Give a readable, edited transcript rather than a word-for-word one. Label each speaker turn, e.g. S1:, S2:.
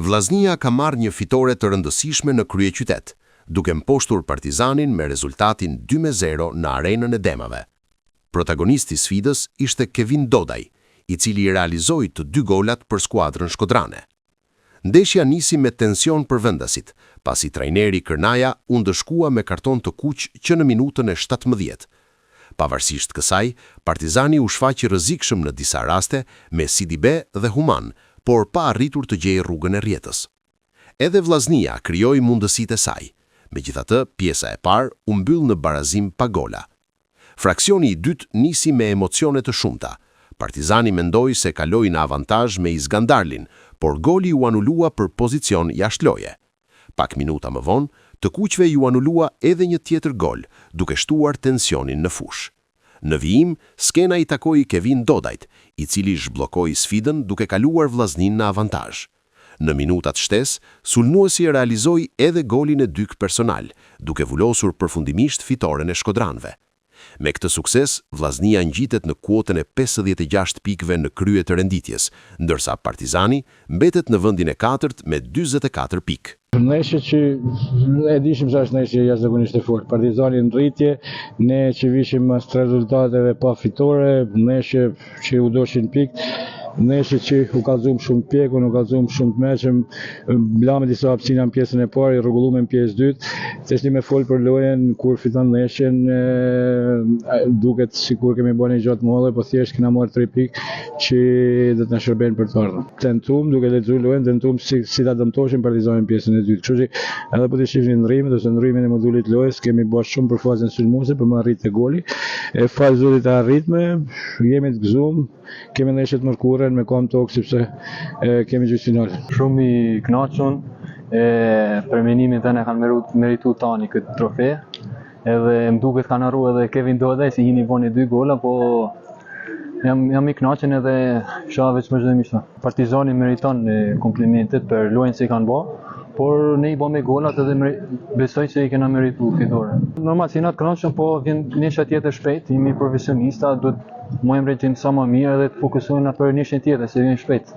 S1: Vllaznia ka marrë një fitore të rëndësishme në kryeqytet, duke mposhtur Partizanin me rezultatin 2-0 në arenën e Demave. Protagonisti i sfidës ishte Kevin Dodaj, i cili realizoi të 2 golat për skuadrën shkodrane. Ndeshja nisi me tension për vendasit, pasi trajneri Kërnaja u ndëshkua me karton të kuq që në minutën e 17. Pavarësisht kësaj, Partizani u shfaqi rrezikshëm në disa raste me Sidibe dhe Human, por pa arritur të gjejë rrugën e rrjetës. Edhe Vllaznia krijoi mundësitë e saj. Megjithatë, pjesa e parë u mbyll në barazim pa gola. Fraksioni i dytë nisi me emocione të shumta. Partizani mendoi se kaloi në avantazh me Izgandarlin, por goli u anulua për pozicion jashtëloje. Pak minuta më vonë, të kuqve ju anulua edhe një tjetër gol, duke shtuar tensionin në fushë. Në vijim, skena i takoi Kevin Dodajt, i cili zhbllokoi sfidën duke kaluar Vllaznin në avantazh. Në minutat shtesë, sulmuesi realizoi edhe golin e dyk personal, duke vulosur përfundimisht fitoren e shkodranëve. Me këtë sukses, Vllaznia ngjitet në kuotën e 56 pikëve në krye të renditjes, ndërsa Partizani mbetet në vendin e 4 me 44 pikë.
S2: Ndeshje që e dishim se është ndeshje jashtëzakonisht e fortë. Partizani në rritje, ne që vishim mas 3 rezultateve pa fitore, ndeshje që u doshin pikë. Ndeshje që u kallëzuam shumë pjekun, u kallëzuam shumë të mëshëm, blame disa hapësina në pjesën e parë, i rregulluam në pjesën e dytë. Thjesht me fol për lojën kur fiton ndeshjen, duket sikur kemi bërë një gjatë molle, po thjesht kena marrë 3 pikë që do të na shërbejnë për të ardhmen. Tentuam duke lexuar lojën, tentuam si ta dëmtoshim Partizanin në pjesën e dytë. Kështu që edhe po të shihni ndrrimin, ose ndrrimin e modulit lojës, kemi bërë shumë për fazën sulmuese për më arrit të goli. E fazë zotit e arritme, jemi të gëzuar, kemi ndeshje të mërkurën me kam tokë sepse kemi gjysmë finale.
S3: Shumë i kënaqur, për menimin tënë kanë meritu tani këtë trofe, edhe më duket kanë harruar edhe Kevin Dodaj si hini boni 2 gola, po jam i kënaqur edhe shoh veç më çdo. Partizani meriton komplimentet për lojën që kanë bërë, por ne i bëmë golat edhe besoj se i kena merituar fitoren. Normal si na të kënaqur, po vjen ndeshja tjetër shpejt, jemi profesionista, duhet mojmë regjim sa më mirë edhe të fokusohemi në për ndeshjen tjetër, se vjen shpejt.